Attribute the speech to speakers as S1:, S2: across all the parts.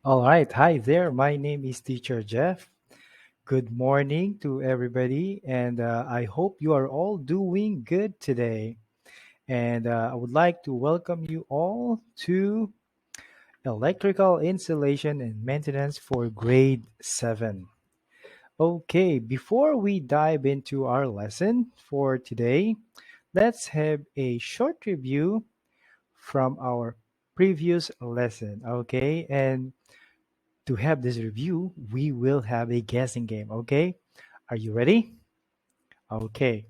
S1: All right. Hi there. My name is Teacher Jeff. Good morning to everybody, and I hope you are all doing good today. And I would like to welcome you all to Electrical Installation and Maintenance for Grade 7. Okay, before we dive into our lesson for today, let's have a short review from our previous lesson. Okay, and to have this review, we will have a guessing game. Okay, are you ready? Okay,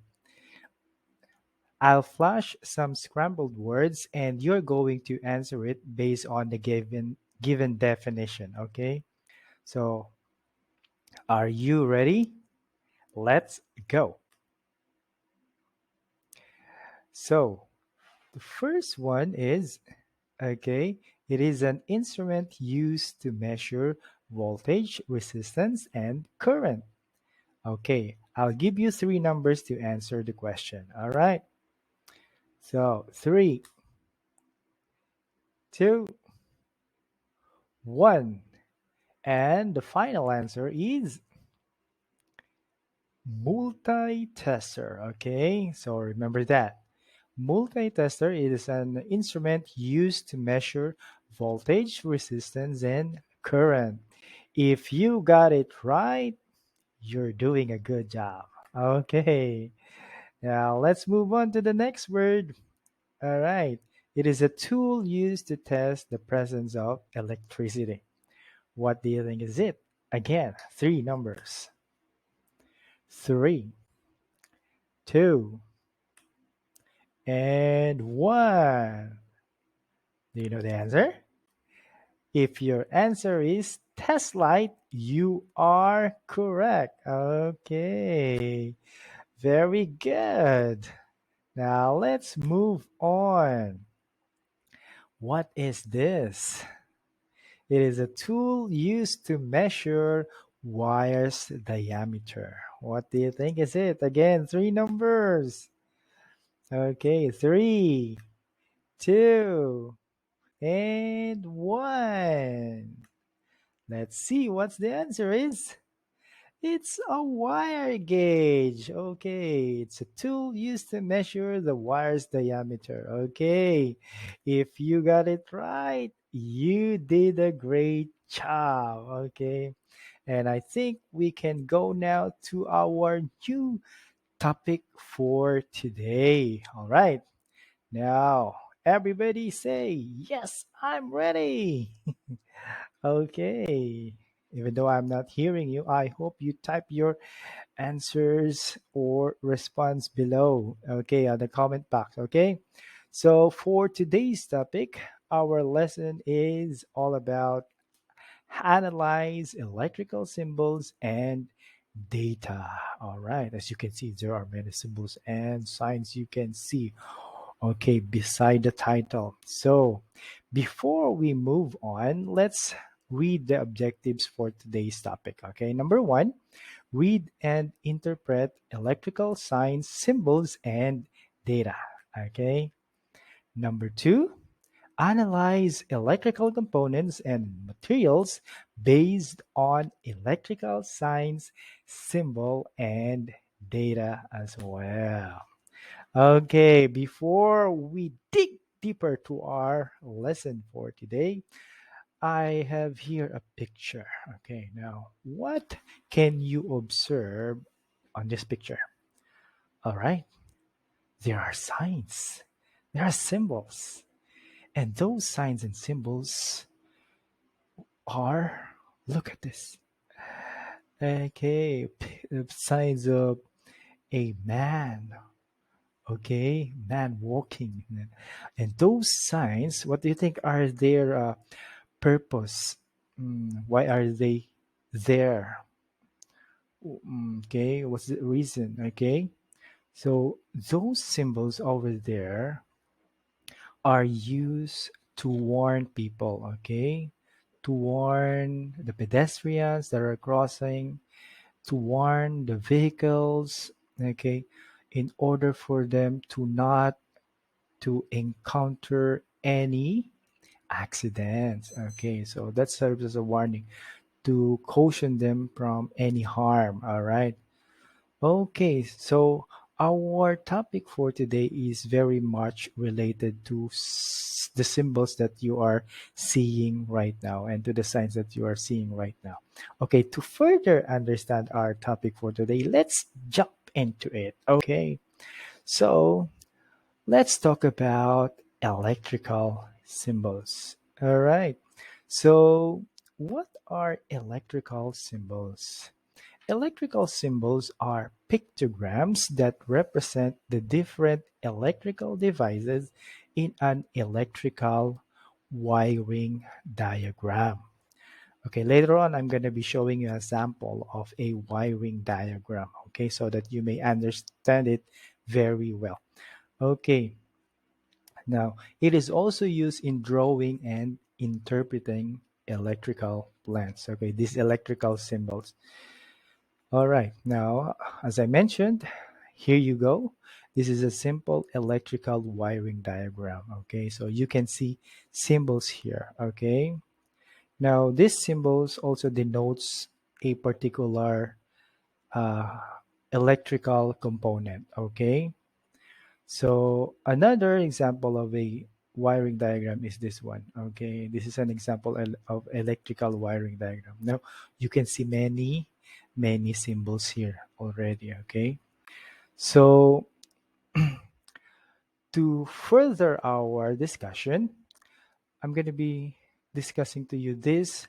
S1: I'll flash some scrambled words and you're going to answer it based on the given definition. Okay, so are you ready? Let's go. So the first one is okay, it is an instrument used to measure voltage, resistance, and current. Okay, I'll give you three numbers to answer the question. All right. So three, two, one. And the final answer is multi-tester. Okay, so remember that. Multi-tester is an instrument used to measure voltage, resistance, and current. If you got it right, you're doing a good job. Okay, now let's move on to the next word. All right. It is a tool used to test the presence of electricity. What do you think is it? Again, three numbers. Three, two, and one. Do you know the answer? If your answer is test light, you are correct. Okay. Very good. Now let's move on. What is this? It is a tool used to measure wires diameter. What do you think is it? Again, three numbers. Okay, three, two, and one. Let's see what's the answer is. It's a wire gauge. Okay, it's a tool used to measure the wire's diameter. Okay, if you got it right, you did a great job. Okay, and I think we can go now to our new topic for today. All right, now everybody say, yes, I'm ready. Okay. Even though I'm not hearing you, I hope you type your answers or response below. Okay, on the comment box. Okay. So for today's topic, our lesson is all about analyze electrical symbols and data. All right. As you can see, there are many symbols and signs you can see. Okay, beside the title. So, before we move on, let's read the objectives for today's topic. Okay, number one, read and interpret electrical signs, symbols, and data. Okay, number two, analyze electrical components and materials based on electrical signs, symbol, and data as well. Okay, before we dig deeper to our lesson for today, I have here a picture. Okay, now what can you observe on this picture? All right, there are signs, there are symbols, and those signs and symbols are, look at this. Okay, signs of a man. Okay, man walking. And those signs, what do you think are their purpose? Why are they there? Okay, what's the reason? Okay, so those symbols over there are used to warn people, okay? To warn the pedestrians that are crossing, to warn the vehicles, okay? In order for them to not to encounter any accidents. Okay, so that serves as a warning to caution them from any harm. All right. Okay, so our topic for today is very much related to the symbols that you are seeing right now and to the signs that you are seeing right now. Okay, to further understand our topic for today, let's jump into it. Okay, so let's talk about electrical symbols. All right, so what are electrical symbols? Electrical symbols are pictograms that represent the different electrical devices in an electrical wiring diagram. Okay, later on, I'm going to be showing you a sample of a wiring diagram, okay, so that you may understand it very well. Okay, now it is also used in drawing and interpreting electrical plants. Okay, these electrical symbols. All right. Now, as I mentioned, here you go. This is a simple electrical wiring diagram. Okay. So you can see symbols here. Okay. Now, these symbols also denotes a particular uh, electrical component. Okay. So another example of a wiring diagram is this one. Okay. This is an example of electrical wiring diagram. Now, you can see many symbols here already. Okay. So to further our discussion, I'm going to be discussing to you these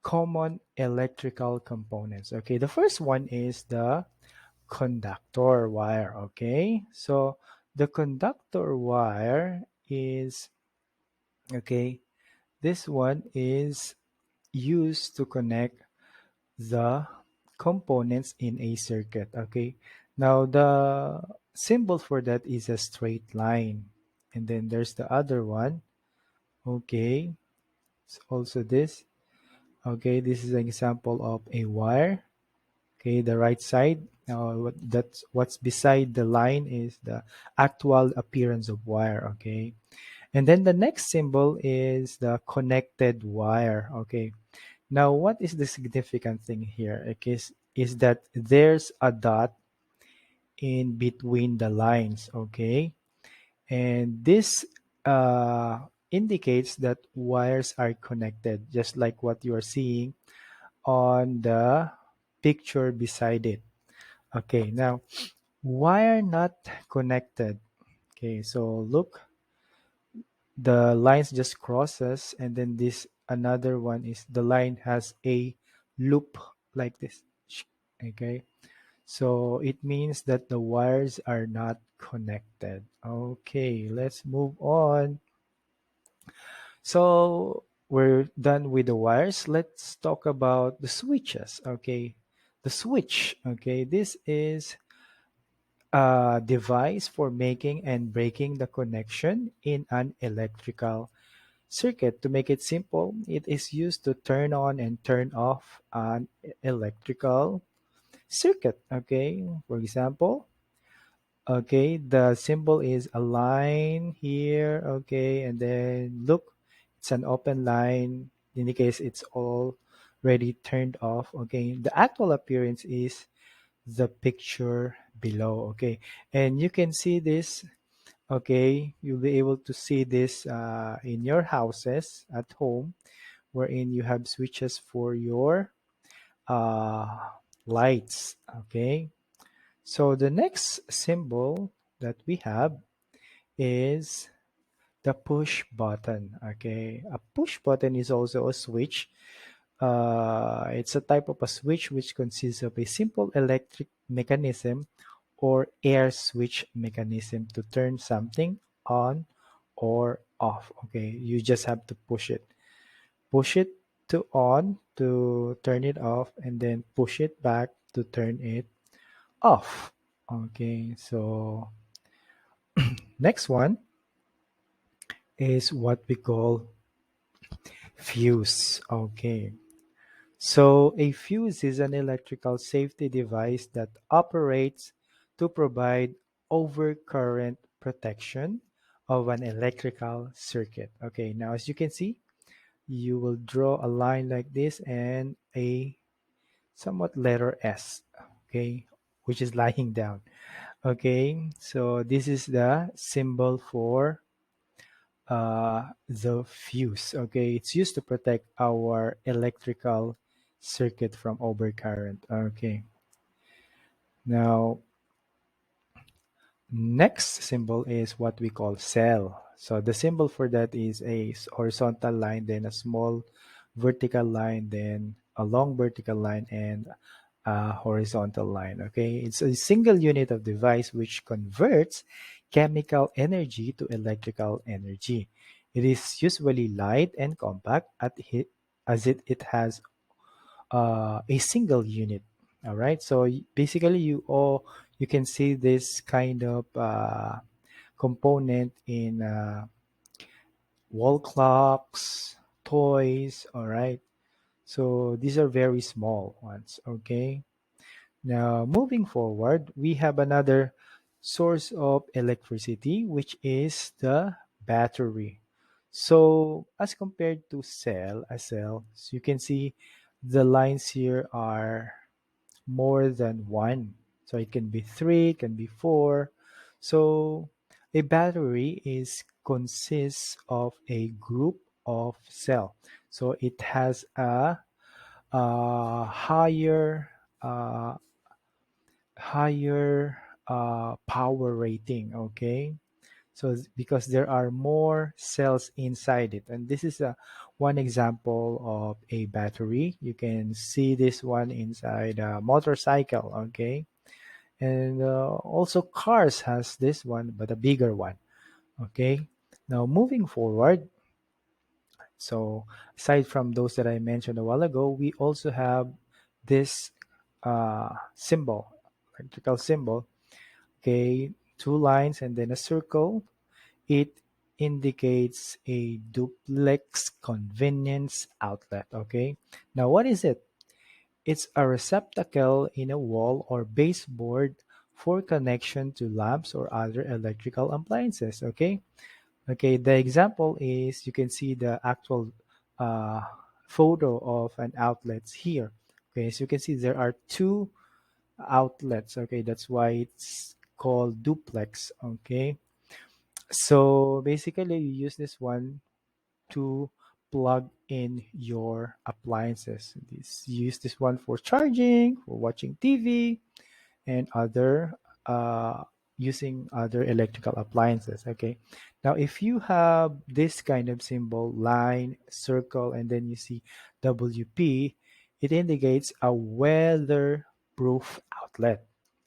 S1: common electrical components. Okay. The first one is the conductor wire. Okay. So the conductor wire is, okay, this one is used to connect the components in a circuit. Okay. Now the symbol for that is a straight line. And then there's the other one. Okay. It's also this. Okay. This is an example of a wire. Okay. The right side. That's what's beside the line is the actual appearance of wire. Okay. And then the next symbol is the connected wire. Okay. Now, what is the significant thing here? Okay, is that there's a dot in between the lines, okay? And this indicates that wires are connected, just like what you are seeing on the picture beside it. Okay, now, wire not connected. Okay, so look, the lines just crosses, and then this another one is the line has a loop like this. Okay, so it means that the wires are not connected. Okay, let's move on. So we're done with the wires. Let's talk about the switches. Okay, the switch. Okay, this is a device for making and breaking the connection in an electrical circuit. To make it simple, it is used to turn on and turn off an electrical circuit. Okay, for example, okay, the symbol is a line here. Okay, and then look, it's an open line. In the case, it's already turned off. Okay, the actual appearance is the picture below. Okay, and you can see this. Okay, you'll be able to see this in your houses at home, wherein you have switches for your uh, lights. Okay, so the next symbol that we have is the push button. Okay, a push button is also a switch. It's a type of a switch which consists of a simple electric mechanism or air switch mechanism to turn something on or off. Okay, you just have to push it to on to turn it off, and then push it back to turn it off. Okay, so next one is what we call fuse. Okay, so a fuse is an electrical safety device that operates to provide overcurrent protection of an electrical circuit. Okay, now as you can see, you will draw a line like this and a somewhat letter S, okay, which is lying down. Okay, so this is the symbol for the fuse. Okay, it's used to protect our electrical circuit from overcurrent. Okay, now next symbol is what we call cell. So the symbol for that is a horizontal line, then a small vertical line, then a long vertical line, and a horizontal line. Okay, it's a single unit of device which converts chemical energy to electrical energy. It is usually light and compact as it has a single unit. All right. So basically, you can see this kind of component in wall clocks, toys. All right. So these are very small ones. Okay. Now moving forward, we have another source of electricity, which is the battery. So as compared to a cell, so you can see the lines here are more than one. So it can be three, it can be four. So a battery is consists of a group of cell. So it has a higher uh, higher power rating. Okay, so because there are more cells inside it, and this is a one example of a battery. You can see this one inside a motorcycle. Okay, and also cars has this one, but a bigger one. Okay, now moving forward, so aside from those that I mentioned a while ago, we also have this symbol, electrical symbol. Okay, two lines and then a circle. It indicates a duplex convenience outlet. Okay, now what is it? It's a receptacle in a wall or baseboard for connection to lamps or other electrical appliances. Okay, okay. The example is you can see the actual uh, photo of an outlet here. Okay, so you can see there are two outlets. Okay, that's why it's called duplex. Okay, so basically, you use this one to plug in your appliances. Use this one for charging, for watching TV, and other uh, using other electrical appliances. Okay. Now, if you have this kind of symbol, line, circle, and then you see WP, it indicates a weatherproof outlet.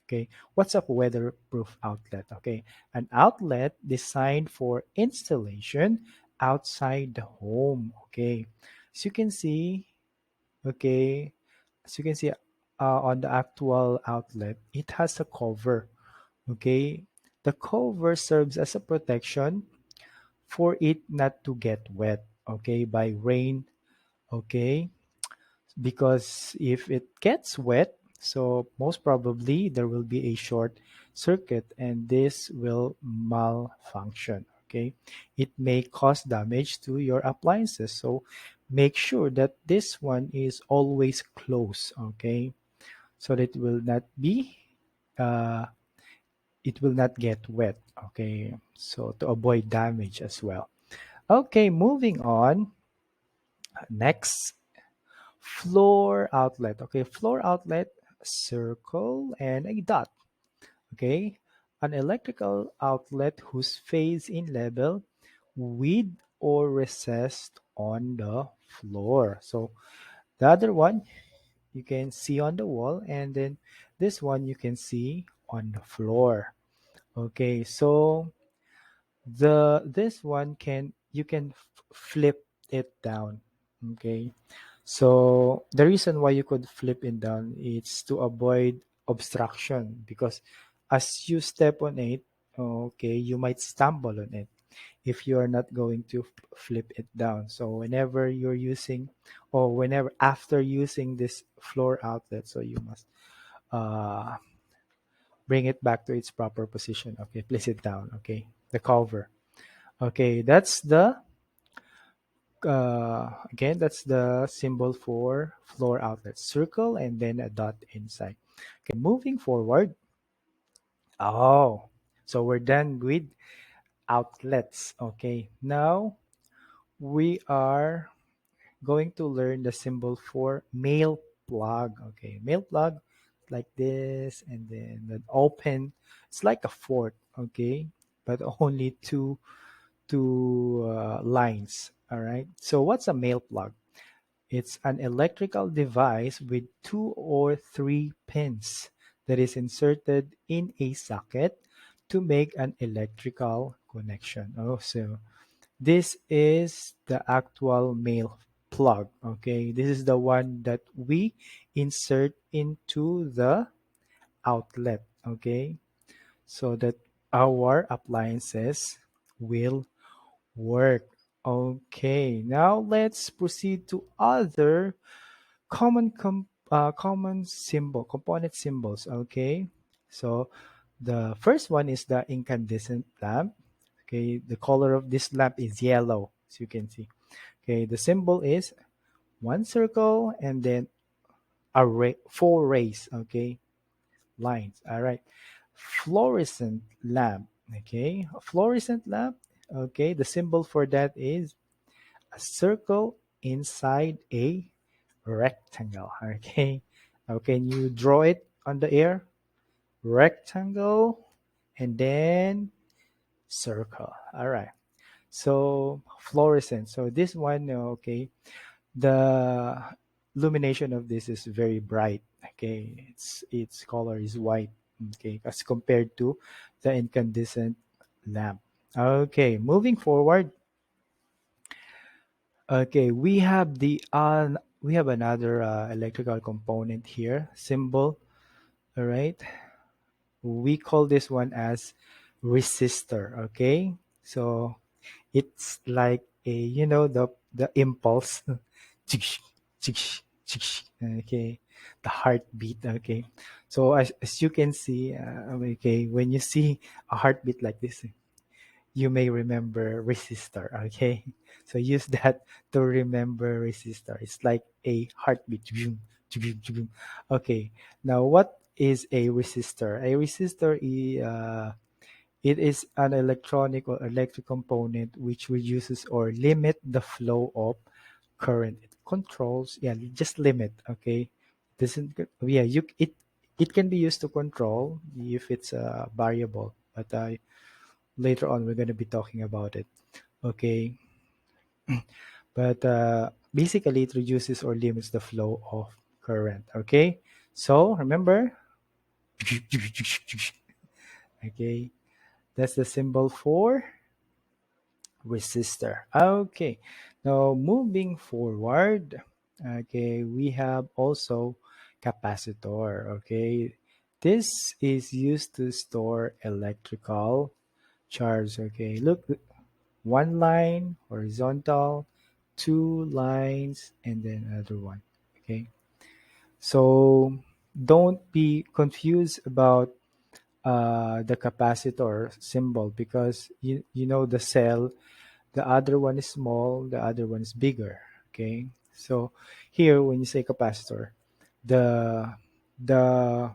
S1: Okay. What's a weatherproof outlet? Okay. An outlet designed for installation outside the home. Okay. As you can see, okay, as you can see on the actual outlet, it has a cover. Okay, the cover serves as a protection for it not to get wet. Okay, by rain. Okay, because if it gets wet, so most probably there will be a short circuit and this will malfunction. Okay, it may cause damage to your appliances, so make sure that this one is always closed. Okay, so that uh, it will not get wet. Okay, so to avoid damage as well. Okay, moving on. Next, floor outlet. Okay, floor outlet, circle and a dot. Okay, an electrical outlet whose phase in level with or recessed on the floor. So the other one you can see on the wall, and then this one you can see on the floor. Okay, so this one can you can flip it down. Okay, so the reason why you could flip it down is to avoid obstruction, because as you step on it, okay, you might stumble on it if you are not going to flip it down. So whenever you're using, or whenever after using this floor outlet, so you must uh, bring it back to its proper position. Okay, place it down. Okay, the cover. Okay, that's the again, that's the symbol for floor outlet. Circle and then a dot inside. Okay, moving forward. Oh, so we're done with outlets. Okay, now we are going to learn the symbol for male plug. Okay, male plug like this, and then an open. It's like a fort. Okay, but only two lines. All right. So what's a male plug? It's an electrical device with two or three pins that is inserted in a socket to make an electrical connection. Oh, so this is the actual male plug. Okay, this is the one that we insert into the outlet. Okay, so that our appliances will work. Okay, now let's proceed to other common component symbols. Okay, so the first one is the incandescent lamp. Okay, the color of this lamp is yellow, as you can see. Okay, the symbol is one circle and then four rays. Okay, lines. All right, fluorescent lamp. Okay, a fluorescent lamp. Okay, the symbol for that is a circle inside a rectangle. Okay. Now, can you draw it on the air? Rectangle and then circle. All right. So fluorescent. So this one, okay, the illumination of this is very bright. Okay, its color is white. Okay, as compared to the incandescent lamp. Okay, moving forward. Okay, we have another electrical component here, symbol. All right, we call this one as resistor. Okay, so it's like a the impulse, okay, the heartbeat. Okay, so as you can see, okay, when you see a heartbeat like this, you may remember resistor. Okay, so use that to remember resistor. It's like a heartbeat. Okay, now what is a resistor? A resistor is it is an electronic or electric component which reduces or limit the flow of current. It controls, yeah, just limit. Okay, doesn't yeah, it can be used to control if it's a variable, but later on we're going to be talking about it. Okay, but basically it reduces or limits the flow of current. Okay, so remember, okay, that's the symbol for resistor. Okay, now moving forward, okay, we have also capacitor. Okay, this is used to store electrical charge. Okay, look, one line horizontal, two lines, and then another one. Okay, so don't be confused about the capacitor symbol, because you know the cell, the other one is small, the other one is bigger. Okay, so here when you say capacitor, the the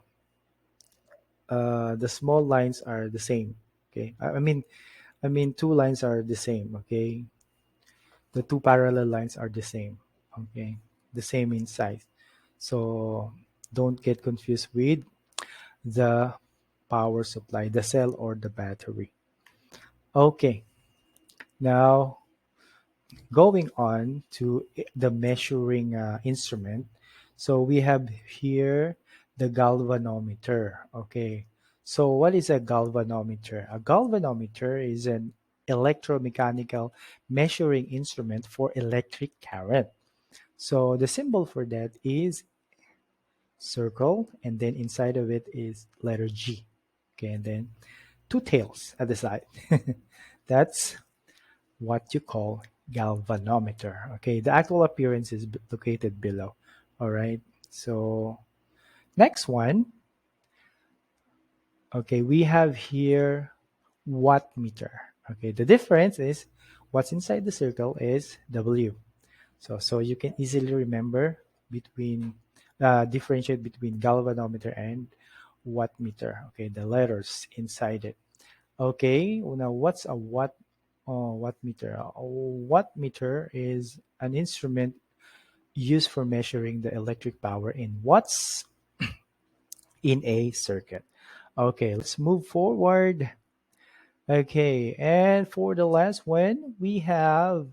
S1: the small lines are the same. Okay, I mean two lines are the same. Okay, the two parallel lines are the same. Okay, the same in size. So don't get confused with the power supply, the cell or the battery. Okay, now going on to the measuring instrument. So we have here the galvanometer. Okay, so what is a galvanometer? A galvanometer is an electromechanical measuring instrument for electric current. So the symbol for that is circle, and then inside of it is letter G. Okay, and then two tails at the side. That's what you call galvanometer. Okay, the actual appearance is located below. All right. So next one. Okay, we have here watt meter. Okay, the difference is what's inside the circle is W. So you can easily remember between differentiate between galvanometer and wattmeter. Okay, the letters inside it. Okay, now what's a wattmeter? A wattmeter is an instrument used for measuring the electric power in watts in a circuit. Okay, let's move forward. Okay, and for the last one, we have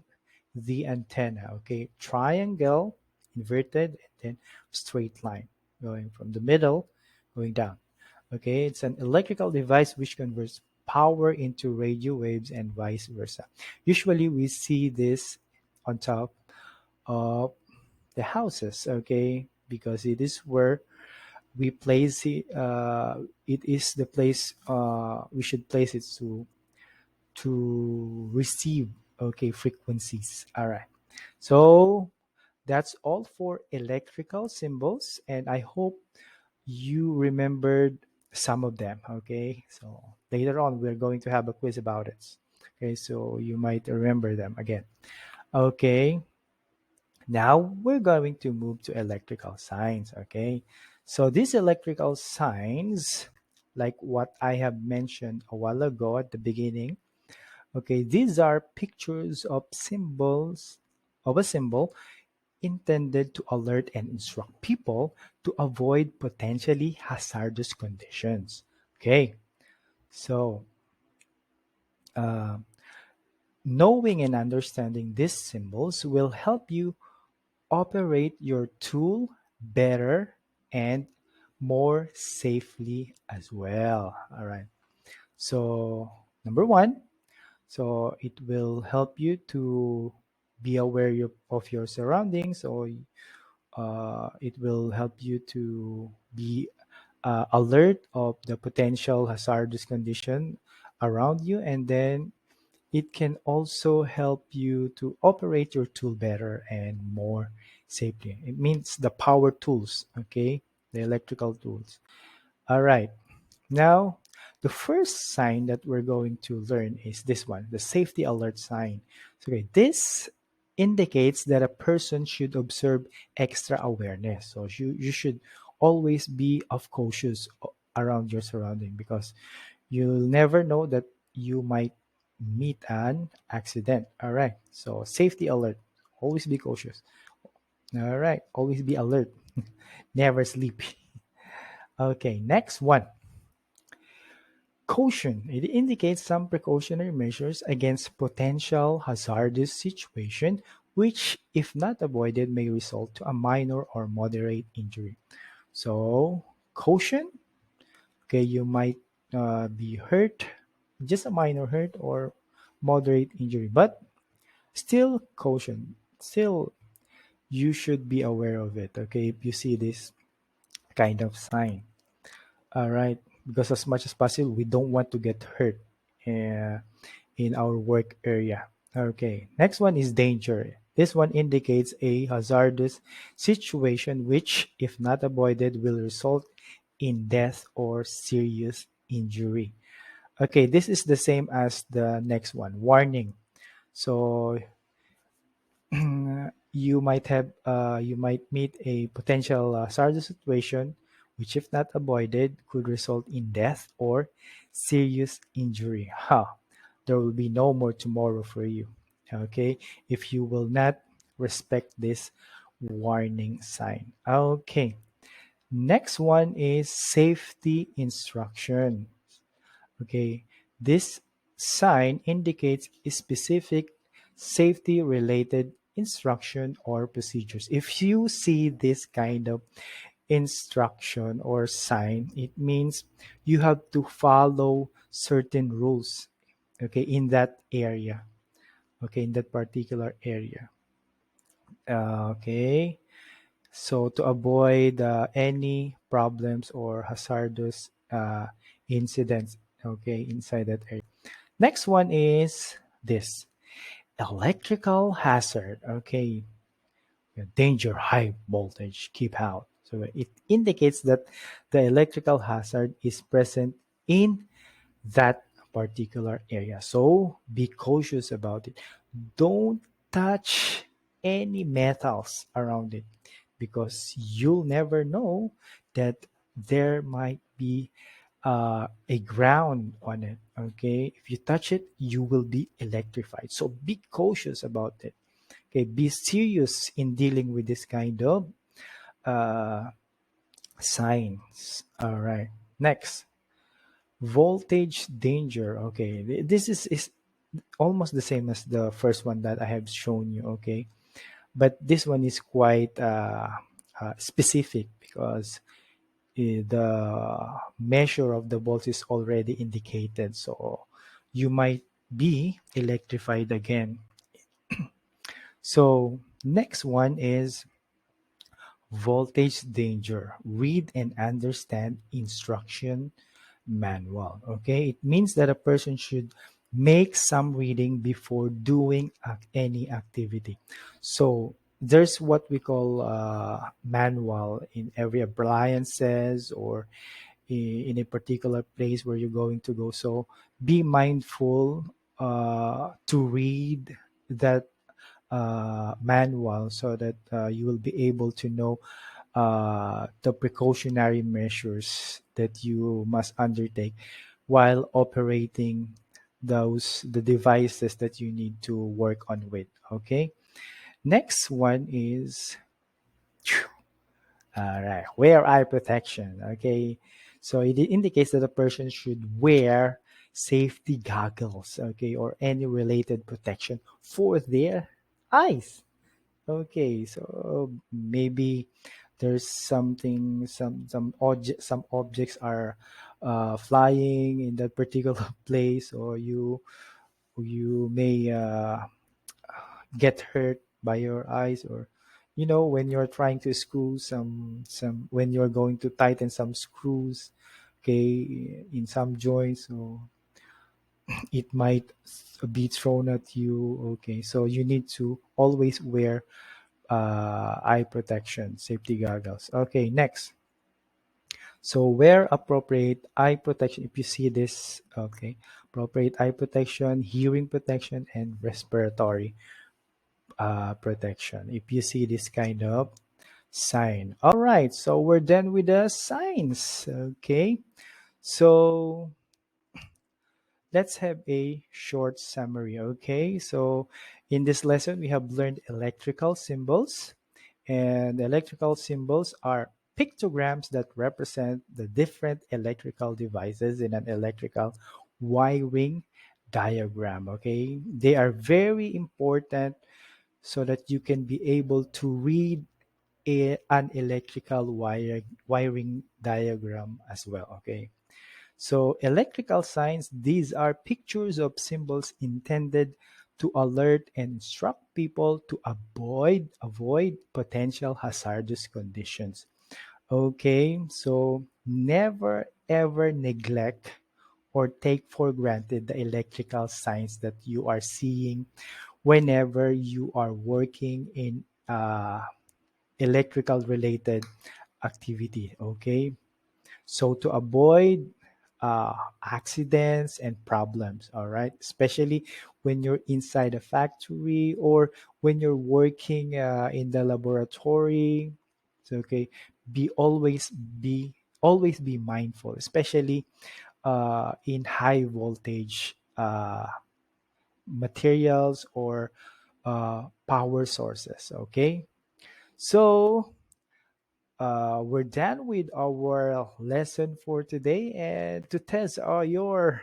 S1: the antenna. Okay, triangle, inverted, and then straight line going from the middle, going down. Okay, it's an electrical device which converts power into radio waves and vice versa. Usually, we see this on top of the houses. Okay, because it is where we place it. It is the place we should place it to receive frequencies. All right, so that's all for electrical symbols, and I hope you remembered some of them. Okay, so later on we're going to have a quiz about it. Okay, so you might remember them again. Okay, now we're going to move to electrical signs. Okay, so these electrical signs, like what I have mentioned a while ago at the beginning. Okay, these are pictures of symbols of a symbol intended to alert and instruct people to avoid potentially hazardous conditions. Okay, so uh, knowing and understanding these symbols will help you operate your tool better and more safely as well. All right, so number one, so it will help you to be aware of your surroundings, or it will help you to be alert of the potential hazardous condition around you, and then it can also help you to operate your tool better and more safely. It means the power tools, okay, the electrical tools. All right, now, the first sign that we're going to learn is this one, the safety alert sign. So, okay, this indicates that a person should observe extra awareness. So you should always be of cautious around your surrounding, because you'll never know that you might meet an accident. All right. So safety alert. Always be cautious. All right. Always be alert. Never sleep. Okay. Next one. Caution. It indicates some precautionary measures against potential hazardous situation, which, if not avoided, may result to a minor or moderate injury. So, caution. Okay, you might be hurt, just a minor hurt or moderate injury, but still caution. Still, you should be aware of it. Okay, if you see this kind of sign. All right, because as much as possible, we don't want to get hurt uh, in our work area. Okay, next one is danger. This one indicates a hazardous situation which, if not avoided, will result in death or serious injury. Okay, this is the same as the next one, warning. So you might meet a potential hazardous situation which, if not avoided, could result in death or serious injury. There will be no more tomorrow for you, okay, if you will not respect this warning sign. Okay, next one is safety instruction. Okay, this sign indicates a specific safety related instruction or procedures. If you see this kind of instruction or sign, it means you have to follow certain rules, okay, in that area, okay, in that particular area. Okay, so to avoid any problems or hazardous incidents, okay, inside that area. Next one is this electrical hazard. Okay, danger, high voltage, keep out. So it indicates that the electrical hazard is present in that particular area. So be cautious about it. Don't touch any metals around it because you'll never know that there might be a ground on it. Okay, if you touch it, you will be electrified. So be cautious about it. Okay, be serious in dealing with this kind of uh, signs. All right, next, voltage danger. Okay, this is almost the same as the first one that I have shown you. Okay, but this one is quite specific because the measure of the volts is already indicated. So you might be electrified again. So next one is voltage danger. Read and understand instruction manual. Okay, it means that a person should make some reading before doing any activity. So there's what we call manual in every appliances or in a particular place where you're going to go. So be mindful to read that manual so that you will be able to know the precautionary measures that you must undertake while operating the devices that you need to work on with. Okay, next one is all right, wear eye protection. Okay, so it indicates that a person should wear safety goggles, okay, or any related protection for their eyes. Okay, so maybe there's something, some objects are flying in that particular place, or you may get hurt by your eyes, or when you're trying to screw some when you're going to tighten some screws, okay, in some joints, so it might be thrown at you. Okay, so you need to always wear eye protection, safety goggles. Okay, next. So wear appropriate eye protection. If you see this, okay, appropriate eye protection, hearing protection, and respiratory protection. If you see this kind of sign. All right, so we're done with the signs. Okay, so let's have a short summary. Okay, so in this lesson, we have learned electrical symbols. And electrical symbols are pictograms that represent the different electrical devices in an electrical wiring diagram. Okay, they are very important so that you can be able to read an electrical wiring diagram as well. Okay, so electrical signs, these are pictures of symbols intended to alert and instruct people to avoid potential hazardous conditions. Okay, so never ever neglect or take for granted the electrical signs that you are seeing whenever you are working in electrical related activity. Okay, so to avoid accidents and problems, all right, especially when you're inside a factory or when you're working in the laboratory. So okay, be always be mindful, especially in high voltage materials or power sources. Okay, so we're done with our lesson for today, and to test your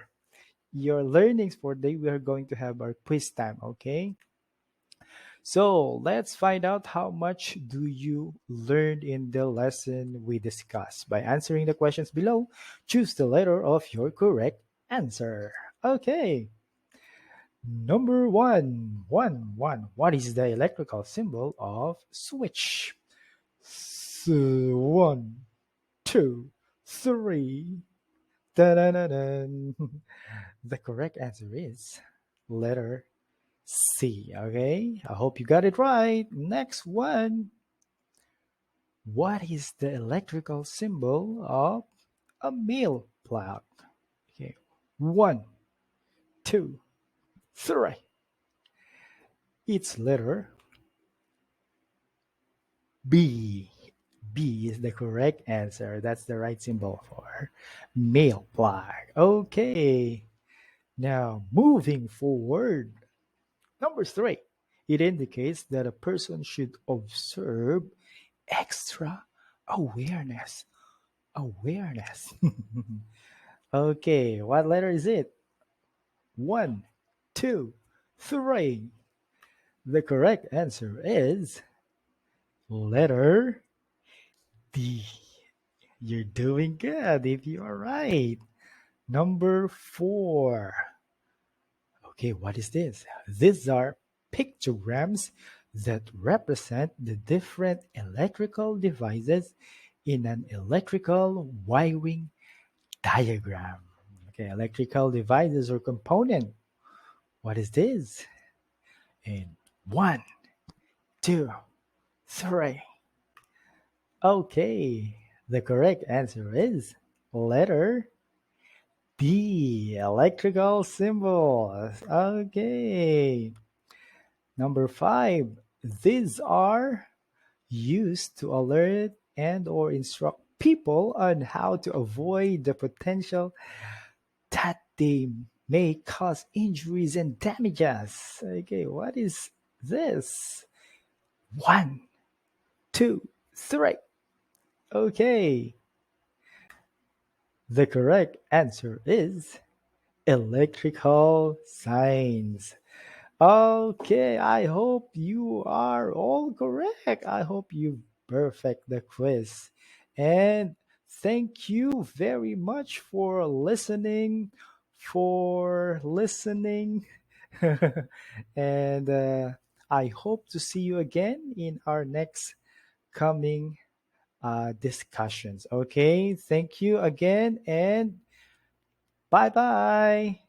S1: learnings for today, we are going to have our quiz time. Okay, so let's find out how much do you learn in the lesson we discussed. By answering the questions below, choose the letter of your correct answer. Okay, number one, what is the electrical symbol of switch? One, two, three. Da-da-da-dun. The correct answer is letter C. Okay, I hope you got it right. Next one. What is the electrical symbol of a mail plug? Okay, one. two, three. Its letter B. B is the correct answer. That's the right symbol for male flag. Okay. Now, moving forward. Number three. It indicates that a person should observe extra awareness. Awareness. Okay, what letter is it? One, two, three. The correct answer is letter D. You're doing good if you are right. Number four. Okay, what is this? These are pictograms that represent the different electrical devices in an electrical wiring diagram. Okay, electrical devices or component. What is this? And one, two, three. Okay, the correct answer is letter D, electrical symbols. Okay. Number five, these are used to alert and or instruct people on how to avoid the potential that they may cause injuries and damages. Okay, what is this? One, two, three. Okay, the correct answer is electrical signs. Okay, I hope you are all correct. I hope you perfect the quiz. And thank you very much for listening, for listening. and I hope to see you again in our next coming discussions. Okay, thank you again and bye bye.